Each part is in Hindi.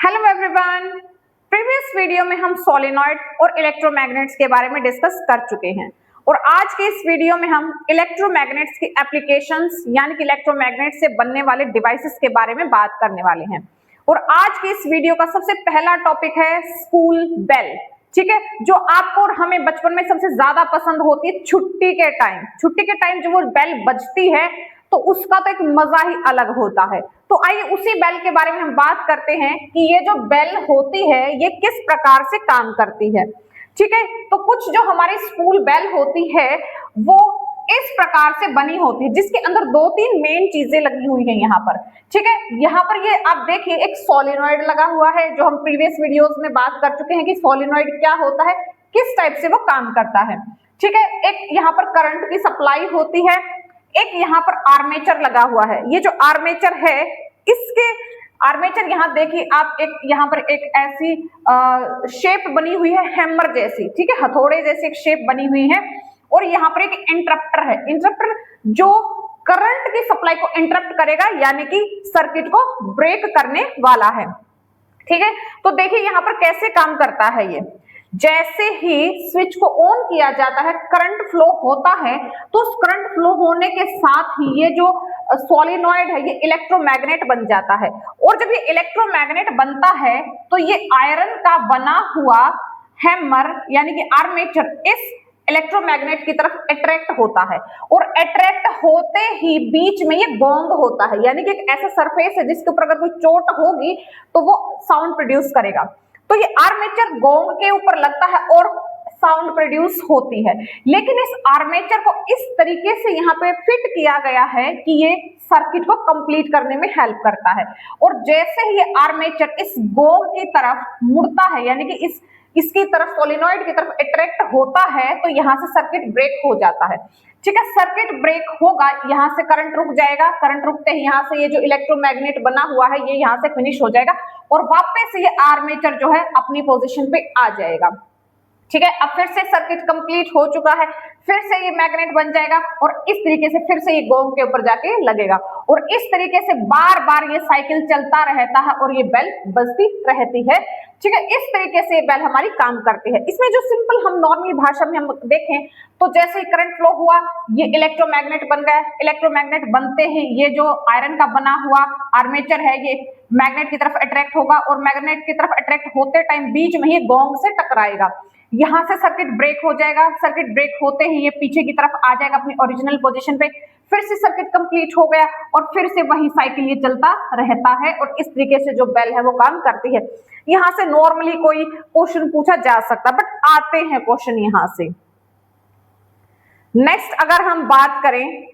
Hello everyone. प्रीवियस वीडियो में हम सोलेनॉइड और इलेक्ट्रोमैग्नेट्स के बारे में डिस्कस कर चुके हैं और आज के इस वीडियो में हम इलेक्ट्रोमैग्नेट्स की एप्लीकेशंस यानी कि इलेक्ट्रोमैग्नेट से बनने वाले डिवाइसेस के बारे में बात करने वाले हैं। और आज के इस वीडियो का सबसे पहला टॉपिक है स्कूल बेल। ठीक है, जो आपको और हमें बचपन में सबसे ज्यादा पसंद होती है छुट्टी के टाइम जो वो बेल बजती है तो उसका तो एक मजा ही अलग होता है। तो आइए उसी बेल के बारे में हम बात करते हैं कि ये जो बेल होती है ये किस प्रकार से काम करती है। ठीक है, तो कुछ जो हमारी स्कूल बेल होती है वो इस प्रकार से बनी होती है जिसके अंदर दो तीन मेन चीजें लगी हुई है यहाँ पर। ठीक है, यहाँ पर ये आप देखिए एक सोलेनॉइड लगा हुआ है जो हम प्रीवियस वीडियोस में बात कर चुके हैं कि सोलेनॉइड क्या होता है, किस टाइप से वो काम करता है। ठीक है, एक यहाँ पर करंट की सप्लाई होती है, एक यहाँ पर आर्मेचर लगा हुआ है। ये जो आर्मेचर है इसके आर्मेचर यहाँ देखिए आप एक यहाँ पर एक ऐसी शेप बनी हुई है हैमर जैसी, ठीक है, हथौड़े जैसी एक शेप बनी हुई है। और यहाँ पर एक इंटरप्टर है, इंटरप्टर जो करंट की सप्लाई को इंटरप्ट करेगा यानी कि सर्किट को ब्रेक करने वाला है। ठीक है, तो देखिए यहाँ पर कैसे काम करता है ये। जैसे ही स्विच को ऑन किया जाता है करंट फ्लो होता है तो उस करंट फ्लो होने के साथ ही ये जो सोलेनॉइड है ये इलेक्ट्रोमैग्नेट बन जाता है। और जब ये इलेक्ट्रोमैग्नेट बनता है तो ये आयरन का बना हुआ हैमर यानी कि आर्मेचर इस इलेक्ट्रोमैग्नेट की तरफ अट्रैक्ट होता है और अट्रैक्ट होते ही बीच में ये गोंग होता है यानी कि एक ऐसा सरफेस है जिसके ऊपर अगर कोई चोट होगी तो वो साउंड प्रोड्यूस करेगा। तो ये आर्मेचर गोंग के ऊपर लगता है और साउंड प्रोड्यूस होती है। लेकिन इस आर्मेचर को इस तरीके से यहाँ पे फिट किया गया है कि ये सर्किट को कंप्लीट करने में हेल्प करता है। और जैसे ही ये आर्मेचर इस गोंग की तरफ मुड़ता है यानी कि इसकी तरफ सोलेनॉइड की तरफ अट्रैक्ट होता है तो यहाँ से सर्किट ब्रेक हो जाता है। ठीक है, सर्किट ब्रेक होगा, यहाँ से करंट रुक जाएगा, करंट रुकते ही यहाँ से ये जो इलेक्ट्रोमैग्नेट बना हुआ है ये यहाँ से फिनिश हो जाएगा और वापस ये आर्मेचर जो है अपनी पोजीशन पे आ जाएगा। ठीक है, अब फिर से सर्किट कंप्लीट हो चुका है, फिर से ये मैग्नेट बन जाएगा और इस तरीके से फिर से ये गोंग के ऊपर जाके लगेगा और इस तरीके से बार बार ये साइकिल चलता रहता है और ये बेल बजती रहती है। ठीक है, इस तरीके से ये बेल हमारी काम करती है। इसमें जो सिंपल हम नॉर्मल भाषा में हम देखें तो जैसे ही करंट फ्लो हुआ ये इलेक्ट्रोमैग्नेट बन गया, इलेक्ट्रोमैग्नेट बनते ही ये जो आयरन का बना हुआ आर्मेचर है ये मैग्नेट की तरफ अट्रैक्ट होगा और मैग्नेट की तरफ अट्रैक्ट होते टाइम बीच में ही गोंग से टकराएगा, यहाँ से सर्किट ब्रेक हो जाएगा। सर्किट ब्रेक होते ही ये पीछे की तरफ आ जाएगा अपनी ओरिजिनल पोजीशन पे, फिर से सर्किट कंप्लीट हो गया और फिर से वही साइकिल ये चलता रहता है और इस तरीके से जो बेल है वो काम करती है। यहाँ से नॉर्मली कोई क्वेश्चन पूछा जा सकता है बट आते हैं क्वेश्चन यहाँ से। नेक्स्ट अगर हम बात करें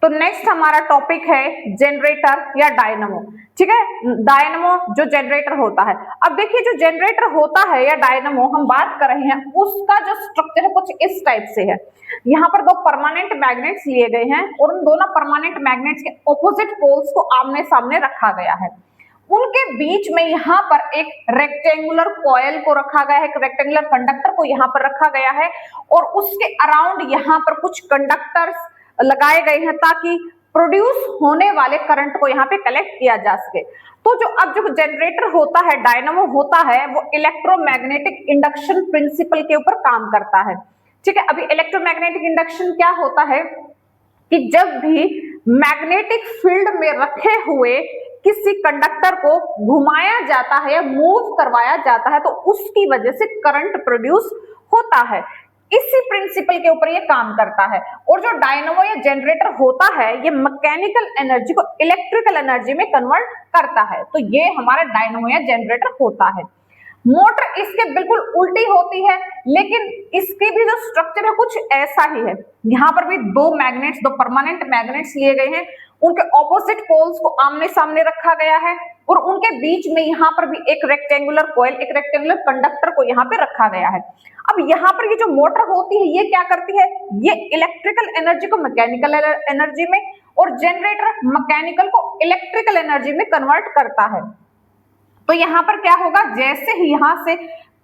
तो नेक्स्ट हमारा टॉपिक है जनरेटर या डायनमो। ठीक है, डायनमो जो जनरेटर होता है। अब देखिए जो जनरेटर होता है या डायनमो हम बात कर रहे हैं उसका जो स्ट्रक्चर है कुछ इस टाइप से है। यहाँ पर दो परमानेंट मैग्नेट्स लिए गए हैं और उन दोनों परमानेंट मैग्नेट्स के ऑपोजिट पोल्स को आमने सामने रखा गया है। उनके बीच में यहाँ पर एक रेक्टेंगुलर कॉयल को रखा गया है, एक रेक्टेंगुलर कंडक्टर को यहाँ पर रखा गया है और उसके अराउंड यहाँ पर कुछ कंडक्टर्स लगाए गए हैं ताकि प्रोड्यूस होने वाले करंट को यहाँ पे कलेक्ट किया जा सके। तो जो अब जो जनरेटर होता है डायनमो होता है वो इलेक्ट्रोमैग्नेटिक इंडक्शन प्रिंसिपल के ऊपर काम करता है। ठीक है, अभी इलेक्ट्रोमैग्नेटिक इंडक्शन क्या होता है कि जब भी मैग्नेटिक फील्ड में रखे हुए किसी कंडक्टर को घुमाया जाता है या मूव करवाया जाता है तो उसकी वजह से करंट प्रोड्यूस होता है। इसी प्रिंसिपल के ऊपर ये काम करता है। और जो डायनमो या जनरेटर होता है ये मैकेनिकल एनर्जी को इलेक्ट्रिकल एनर्जी में कन्वर्ट करता है। तो ये हमारा डायनमो या जनरेटर होता है। मोटर इसके बिल्कुल उल्टी होती है लेकिन इसकी भी जो स्ट्रक्चर है कुछ ऐसा ही है। यहाँ पर भी दो मैग्नेट्स, दो परमानेंट मैग्नेट्स लिए गए हैं, उनके ऑपोजिट पोल्स को आमने सामने रखा गया है और उनके बीच में यहाँ पर भी एक रेक्टेंगुलर कॉइल, एक रेक्टेंगुलर कंडक्टर को यहाँ पे रखा गया है। अब यहाँ पर ये जो मोटर होती है ये क्या करती है, ये इलेक्ट्रिकल एनर्जी को मैकेनिकल एनर्जी में और जनरेटर मैकेनिकल को इलेक्ट्रिकल एनर्जी में कन्वर्ट करता है। तो यहाँ पर क्या होगा, जैसे ही यहाँ से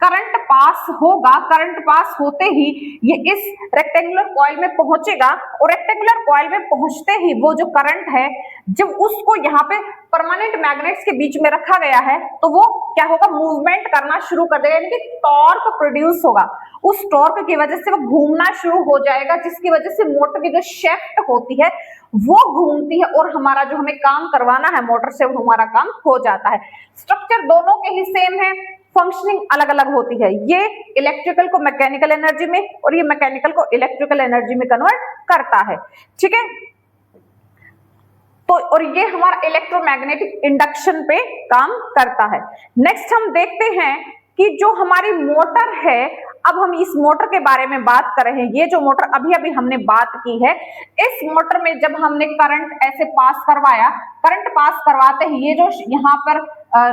करंट पास होगा, करंट पास होते ही ये इस रेक्टेंगुलर कॉइल में पहुंचेगा और रेक्टेंगुलर कॉइल में पहुंचते ही वो जो करंट है जब उसको यहाँ पे परमानेंट मैग्नेट्स के बीच में रखा गया है तो वो क्या होगा, मूवमेंट करना शुरू कर देगा, यानी कि टॉर्क प्रोड्यूस होगा। उस टॉर्क की वजह से वो घूमना शुरू हो जाएगा, जिसकी वजह से मोटर की जो शेफ्ट होती है वो घूमती है और हमारा जो हमें काम करवाना है मोटर से वो हमारा काम हो जाता है। स्ट्रक्चर दोनों के ही सेम है, फंक्शनिंग अलग अलग होती है। ये इलेक्ट्रिकल को मैकेनिकल एनर्जी में और ये मैकेनिकल को इलेक्ट्रिकल एनर्जी में कन्वर्ट करता है, ठीक है। तो और ये हमारा इलेक्ट्रोमैग्नेटिक इंडक्शन पे काम करता है। नेक्स्ट हम देखते हैं कि जो हमारी मोटर है, अब हम इस मोटर के बारे में बात कर रहे हैं। ये जो मोटर अभी अभी हमने बात की है, इस मोटर में जब हमने करंट ऐसे पास करवाया, करंट पास करवाते ही ये जो यहाँ पर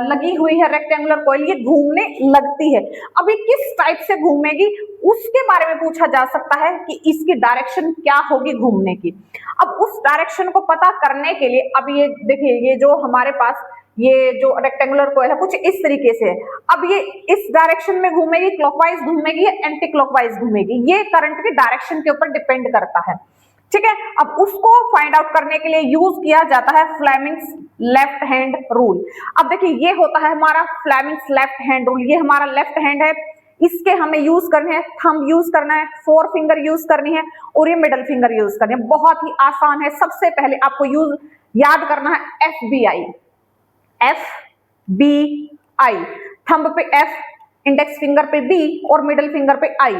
लगी हुई है रेक्टेंगुलर कॉइल, ये घूमने लगती है। अभी किस टाइप से घूमेगी उसके बारे में पूछा जा सकता है कि इसकी डायरेक्शन क्या होगी घूमने की। अब उस डायरेक्शन को पता करने के लिए अब ये देखिए, ये जो हमारे पास ये जो रेक्टेंगुलर कॉइल है कुछ इस तरीके से है। अब ये इस डायरेक्शन में घूमेगी, क्लॉकवाइज घूमेगी या एंटी क्लॉकवाइज घूमेगी, ये करंट की डायरेक्शन के ऊपर डिपेंड करता है, ठीक है। अब उसको फाइंड आउट करने के लिए यूज किया जाता है फ्लेमिंग्स लेफ्ट हैंड रूल। अब देखिए ये होता है हमारा फ्लेमिंग्स लेफ्ट हैंड रूल। ये हमारा लेफ्ट हैंड है, इसके हमें यूज करने हैं, थंब यूज करना है, फोर फिंगर यूज करनी है और ये मिडल फिंगर यूज करनी है। बहुत ही आसान है। सबसे पहले आपको यूज याद करना है FBI, FBI, थंब पे F, इंडेक्स फिंगर पे B और मिडल फिंगर पे I।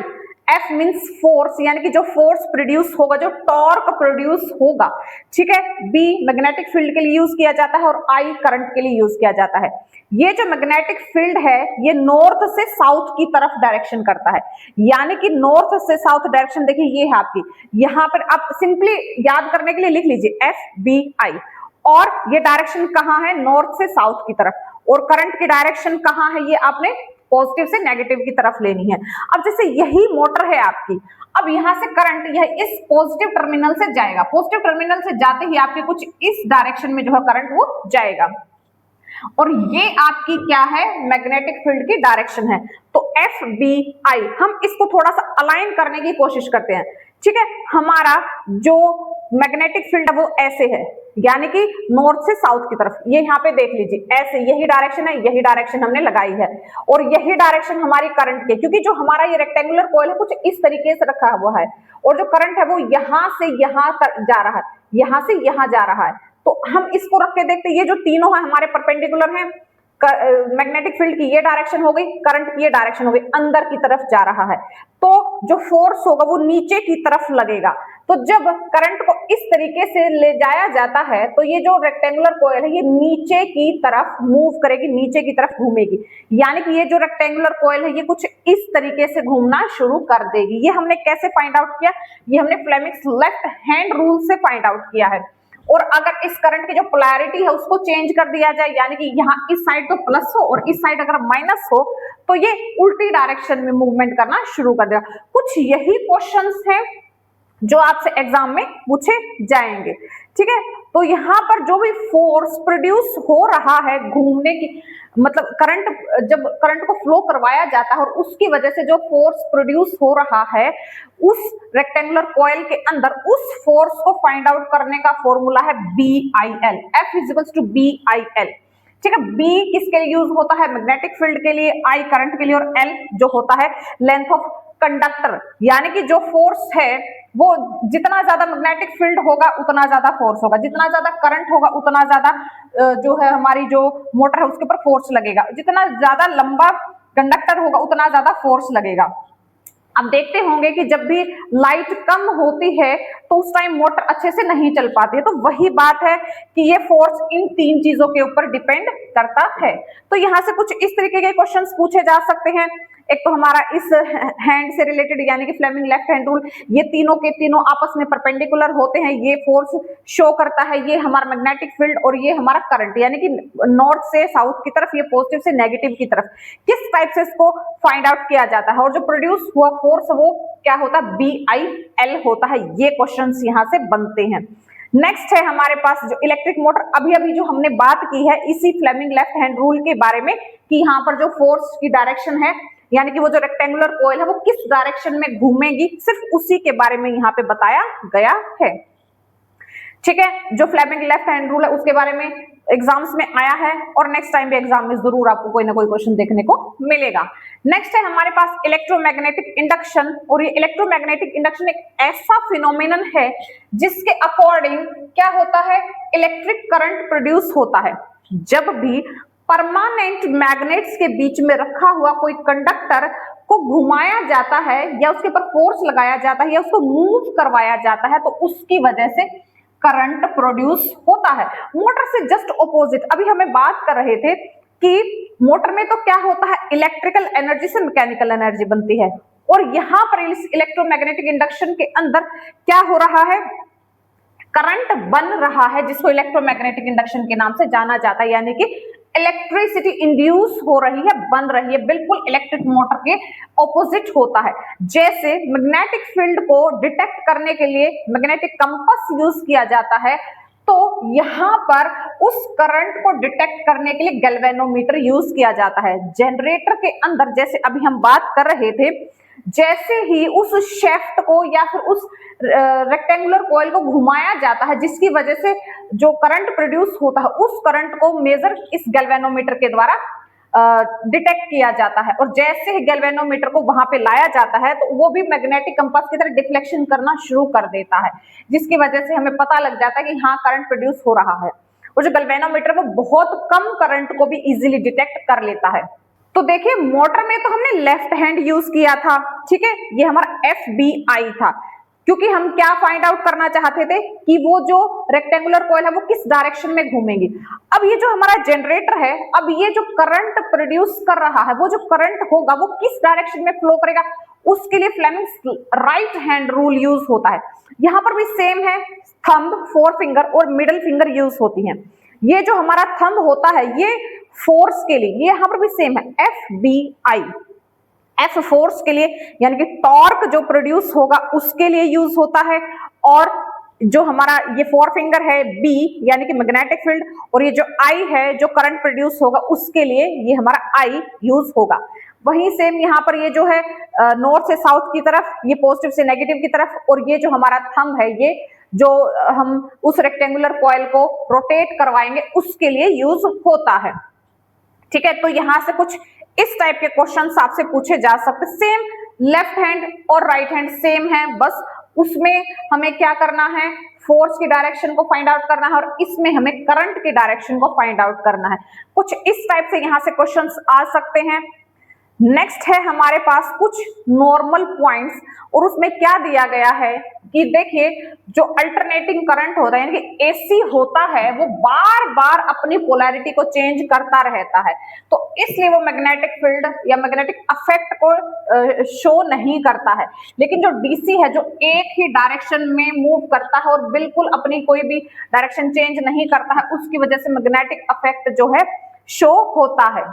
F मीन्स फोर्स, यानी कि जो फोर्स प्रोड्यूस होगा, जो टॉर्क प्रोड्यूस होगा, ठीक है। B मैग्नेटिक फील्ड के लिए यूज किया जाता है और I करंट के लिए यूज किया जाता है। ये जो मैग्नेटिक फील्ड है ये नॉर्थ से साउथ की तरफ डायरेक्शन करता है, यानी कि नॉर्थ से साउथ डायरेक्शन देखिए ये है आपकी। यहाँ पर आप सिंपली याद करने के लिए लिख लीजिए FBI, और ये डायरेक्शन कहाँ है, नॉर्थ से साउथ की तरफ, और करंट की डायरेक्शन कहाँ है, ये आपने पॉजिटिव से नेगेटिव की तरफ लेनी है। अब जैसे यही मोटर है आपकी, अब यहां से करंट यह इस पॉजिटिव टर्मिनल से जाएगा, पॉजिटिव टर्मिनल से जाते ही आपके कुछ इस डायरेक्शन में जो है करंट वो जाएगा, और ये आपकी क्या है, मैग्नेटिक फील्ड की डायरेक्शन है। तो FBI हम इसको थोड़ा सा अलाइन करने की कोशिश करते हैं, ठीक है। हमारा जो मैग्नेटिक फील्ड है वो ऐसे है, यानी कि नॉर्थ से साउथ की तरफ। ये यहाँ पे देख लीजिए ऐसे, यही डायरेक्शन है, यही डायरेक्शन हमने लगाई है और यही डायरेक्शन हमारी करंट की, क्योंकि जो हमारा ये रेक्टेंगुलर कॉइल है कुछ इस तरीके से रखा हुआ है और जो करंट है वो यहाँ से यहाँ तक जा रहा है, यहाँ से यहाँ जा रहा है। तो हम इसको रख के देखते हैं, ये जो तीनों है हमारे परपेंडिकुलर हैं। मैग्नेटिक फील्ड की ये डायरेक्शन हो गई, करंट की ये डायरेक्शन हो गई, अंदर की तरफ जा रहा है, तो जो फोर्स होगा वो नीचे की तरफ लगेगा। तो जब करंट को इस तरीके से ले जाया जाता है तो ये जो रेक्टेंगुलर कॉइल है ये नीचे की तरफ मूव करेगी, नीचे की तरफ घूमेगी, यानी कि ये जो रेक्टेंगुलर कॉइल है ये कुछ इस तरीके से घूमना शुरू कर देगी। ये हमने कैसे फाइंड आउट किया, ये हमने फ्लेमिंग्स लेफ्ट हैंड रूल से फाइंड आउट किया है। और अगर इस करंट की जो पोलैरिटी है उसको चेंज कर दिया जाए, यानी कि यहाँ इस साइड तो प्लस हो और इस साइड अगर माइनस हो, तो ये उल्टी डायरेक्शन में मूवमेंट करना शुरू कर देगा। कुछ यही क्वेश्चंस हैं जो आपसे एग्जाम में पूछे जाएंगे, ठीक है। तो यहाँ पर जो भी फोर्स प्रोड्यूस हो रहा है घूमने की, मतलब करंट, जब करंट को फ्लो करवाया जाता है और उसकी वजह से जो फोर्स प्रोड्यूस हो रहा है उस रेक्टेंगुलर कॉइल के अंदर, उस फोर्स को फाइंड आउट करने का फॉर्मूला है BIL, F equals to BIL, ठीक है। B किसके लिए यूज होता है, मैग्नेटिक फील्ड के लिए, I करंट के लिए, और L जो होता है लेंथ ऑफ कंडक्टर, यानी कि जो फोर्स है वो जितना ज्यादा मैग्नेटिक फील्ड होगा उतना ज्यादा फोर्स होगा, जितना ज्यादा करंट होगा उतना ज्यादा जो है हमारी जो मोटर है उसके ऊपर फोर्स लगेगा, जितना ज्यादा लंबा कंडक्टर होगा उतना ज्यादा फोर्स लगेगा। अब देखते होंगे कि जब भी लाइट कम होती है तो उस टाइम मोटर अच्छे से नहीं चल पाती है, तो वही बात है कि ये फोर्स इन तीन चीजों के ऊपर डिपेंड करता है। तो यहाँ से कुछ इस तरीके के क्वेश्चंस पूछे जा सकते हैं। एक तो हमारा इस हैंड से रिलेटेड, यानी कि फ्लेमिंग लेफ्ट हैंड रूल, ये तीनों के तीनों आपस में परपेंडिकुलर होते हैं, ये फोर्स शो करता है, ये हमारा मैग्नेटिक फील्ड और ये हमारा करंट, यानी कि नॉर्थ से साउथ की तरफ, ये पॉजिटिव से नेगेटिव की तरफ, किस टाइप से इसको फाइंड आउट किया जाता है, और जो प्रोड्यूस हुआ फोर्स वो क्या होता है, BIL होता है। ये क्वेश्चंस यहाँ से बनते हैं। नेक्स्ट है हमारे पास जो इलेक्ट्रिक मोटर, अभी अभी जो हमने बात की है इसी फ्लेमिंग लेफ्ट हैंड रूल के बारे में, कि यहाँ पर जो फोर्स की डायरेक्शन है यानी कि वो जो रेक्टेंगुलर कॉइल है वो किस डायरेक्शन में घूमेगी, सिर्फ उसी के बारे में यहाँ पे बताया गया है। ठीक है, जो फ्लेमिंग लेफ्ट हैंड रूल है उसके बारे में एग्जाम्स में आया है और नेक्स्ट टाइम भी एग्जाम में जरूर आपको कोई ना कोई क्वेश्चन देखने को मिलेगा। नेक्स्ट है हमारे पास इलेक्ट्रोमैग्नेटिक इंडक्शन, और ये इलेक्ट्रोमैग्नेटिक इंडक्शन एक ऐसा फिनोमेनन है जिसके अकॉर्डिंग क्या होता है, इलेक्ट्रिक करंट प्रोड्यूस होता है। जब भी परमानेंट मैग्नेट्स के बीच में रखा हुआ कोई कंडक्टर को घुमाया जाता है या उसके ऊपर फोर्स लगाया जाता है या उसको मूव करवाया जाता है तो उसकी वजह से करंट प्रोड्यूस होता है। मोटर से जस्ट ऑपोजिट अभी हमें बात कर रहे थे कि मोटर में तो क्या होता है, इलेक्ट्रिकल एनर्जी से मैकेनिकल एनर्जी बनती है, और यहां पर इस इलेक्ट्रोमैग्नेटिक इंडक्शन के अंदर क्या हो रहा है, करंट बन रहा है जिसको इलेक्ट्रोमैग्नेटिक इंडक्शन के नाम से जाना जाता है, यानी कि इलेक्ट्रिसिटी इंड्यूस हो रही है, बन रही है, बिल्कुल इलेक्ट्रिक मोटर के ऑपोजिट होता है। जैसे मैग्नेटिक फील्ड को डिटेक्ट करने के लिए मैग्नेटिक कंपास यूज किया जाता है, तो यहां पर उस करंट को डिटेक्ट करने के लिए गैल्वेनोमीटर यूज किया जाता है। जनरेटर के अंदर जैसे अभी हम बात कर रहे थे, जैसे ही उस शेफ्ट को या फिर उस रेक्टेंगुलर कॉइल को घुमाया जाता है जिसकी वजह से जो करंट प्रोड्यूस होता है उस करंट को मेजर इस गैल्वेनोमीटर के द्वारा डिटेक्ट किया जाता है, और जैसे ही गैल्वेनोमीटर को वहां पे लाया जाता है तो वो भी मैग्नेटिक कंपास की तरह डिफ्लेक्शन करना शुरू कर देता है, जिसकी वजह से हमें पता लग जाता है कि हाँ करंट प्रोड्यूस हो रहा है। और जो गैल्वेनोमीटर वो बहुत कम करंट को भी इजीली डिटेक्ट कर लेता है। तो देखिए मोटर में तो हमने लेफ्ट हैंड यूज किया था, ठीक है, ये हमारा FBI था, क्योंकि हम क्या फाइंड आउट करना चाहते थे कि वो जो रेक्टेंगुलर कॉइल है वो किस डायरेक्शन में घूमेगी। अब ये जो हमारा जनरेटर है, अब ये जो करंट प्रोड्यूस कर रहा है, वो जो करंट होगा वो किस डायरेक्शन में फ्लो करेगा, उसके लिए Fleming's right hand rule use होता है। यहां पर भी सेम है, थंब, फोर फिंगर और मिडिल फिंगर यूज होती है। ये जो हमारा थंब होता है ये फोर्स के लिए, ये यहां पर भी सेम है, FBI। F फोर्स के लिए यानी कि टॉर्क जो प्रोड्यूस होगा उसके लिए यूज होता है, और जो हमारा ये फोर फिंगर है B यानी कि मैग्नेटिक फील्ड, और ये जो I है जो करंट प्रोड्यूस होगा उसके लिए ये हमारा I यूज होगा। वहीं सेम यहाँ पर ये जो है नॉर्थ से साउथ की तरफ, ये पॉजिटिव से नेगेटिव की तरफ, और ये जो हमारा थंब है ये जो हम उस रेक्टेंगुलर कॉइल को रोटेट करवाएंगे उसके लिए यूज होता है। ठीक है, तो यहां से कुछ इस टाइप के क्वेश्चंस आपसे पूछे जा सकते। सेम लेफ्ट हैंड और राइट हैंड सेम है, बस उसमें हमें क्या करना है, फोर्स की डायरेक्शन को फाइंड आउट करना है, और इसमें हमें करंट की डायरेक्शन को फाइंड आउट करना है। कुछ इस टाइप से यहां से क्वेश्चंस आ सकते हैं। नेक्स्ट है हमारे पास कुछ नॉर्मल पॉइंट्स, और उसमें क्या दिया गया है कि देखिए जो अल्टरनेटिंग करंट होता है यानी कि AC होता है वो बार बार अपनी पोलैरिटी को चेंज करता रहता है, तो इसलिए वो मैग्नेटिक फील्ड या मैग्नेटिक अफेक्ट को शो नहीं करता है। लेकिन जो DC है जो एक ही डायरेक्शन में मूव करता है और बिल्कुल अपनी कोई भी डायरेक्शन चेंज नहीं करता है, उसकी वजह से मैग्नेटिक अफेक्ट जो है शो होता है।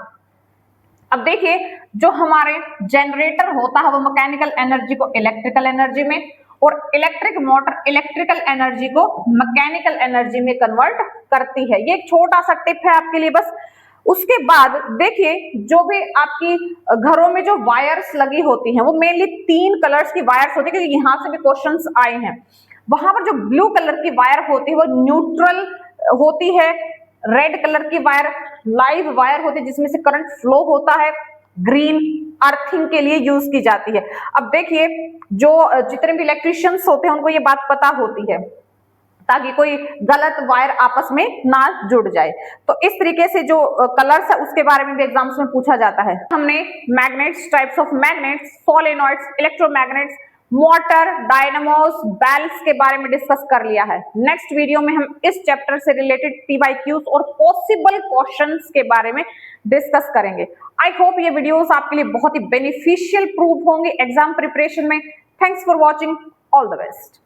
अब देखिए जो हमारे जनरेटर होता है वो मैकेनिकल एनर्जी को इलेक्ट्रिकल एनर्जी में, और इलेक्ट्रिक मोटर इलेक्ट्रिकल एनर्जी को मैकेनिकल एनर्जी में कन्वर्ट करती है। ये एक छोटा सा टिप है आपके लिए बस। उसके बाद देखिए जो भी आपकी घरों में जो वायर्स लगी होती हैं वो मेनली 3 कलर्स की वायर्स होती है, क्योंकि यहाँ से भी क्वेश्चंस आए हैं। वहां पर जो ब्लू कलर की वायर होती है वो न्यूट्रल होती है, रेड कलर की वायर लाइव वायर होती है जिसमें से करंट फ्लो होता है, ग्रीन अर्थिंग के लिए यूज की जाती है। अब देखिए जो जितने भी इलेक्ट्रिशियंस होते हैं उनको ये बात पता होती है ताकि कोई गलत वायर आपस में ना जुड़ जाए। तो इस तरीके से जो कलर्स है उसके बारे में भी एग्जाम्स में पूछा जाता है। हमने magnets, types of magnets, solenoids, electromagnets, motor, dynamos, bells के बारे में डिस्कस कर लिया है। नेक्स्ट वीडियो में हम इस चैप्टर से रिलेटेड PYQs और पॉसिबल क्वेश्चंस के बारे में डिस्कस करेंगे। आई होप ये वीडियोस आपके लिए बहुत ही बेनिफिशियल प्रूव होंगे एग्जाम प्रिपरेशन में। Thanks for watching, all the best.